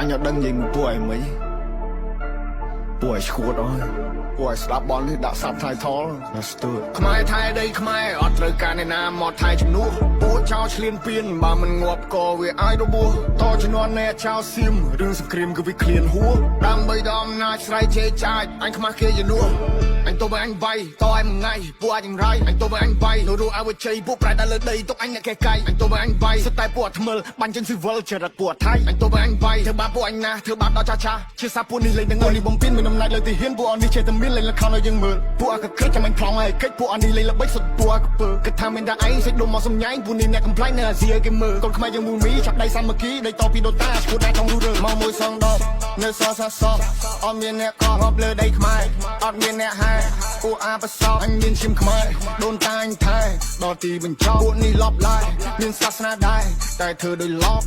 anh ở đằng nhìn tuổi mấy tuổi chuột rồi tuổi slap ball thì đã sắp thay thó let's do it ខ្មែរថៃដីខ្មែរអត់ត្រូវការអ្នកណាមកថៃជំនួសពួកចោលឆ្លៀនពៀនបើមិនងាប់ក៏វាអាចរបួសតជំនាន់អ្នកចោលសៀមរឿងសង្គ្រាមគឺវាឃ្លានហួរដើម្បីដល់អំណាចស្រ័យជេរចាចអញខ្មាស់គេជំនួសអញទៅបើអញបាយតឲ្យមួយថ្ងៃពួកអញយ៉ាងไรអញទៅបើអញបាយនៅរស់ឲ្យជ័យពួកប្រែដល់លើដីទុកអញអ្នកកែកាយអញទៅបើអញបាយសុទ្ធតែពួកថ្មិលបាញ់ចិនស៊ីវិលចរិតពួកថៃអញទៅបើអញបាយធ្វើបាបពួកអញណាធ្វើបាបដល់ចាជាសាពួកនេះលេងទាំងនេះបំពេញមានអំណាចលើទីហ៊ានពួកអននេះចេះតែមានលេងលខោឲ្យយើងមើលពួកអកក្រិចចាំអញប្លង់ឲ្យកិច្ចពួកអននេះលេងល្បិចសុទ្ធពួកអកពើគិតថាមានតែឯងសេចដុំមកសំញ៉ៃពួកនេះអ្នកកំ plai នៅអាស៊ីឲ្យគេមើលកូនខ្មែរយើងមូមីចាប់ដៃសាមគ្គីដៃតពីដូតាឈួតដៃក្នុងរូរើមកមួយសងដបនៅសសសអត់មានអ្នកកោះរាប់លើដីខ្មែរអត់មានអ្នកហែពួកអាបសោអញមានឈាមខ្មែរដូនតាអញថែដល់ទីបញ្ចប់ពួកនេះលប់ឡាយមានសាសនាដែរតែធ្វើដោយលប់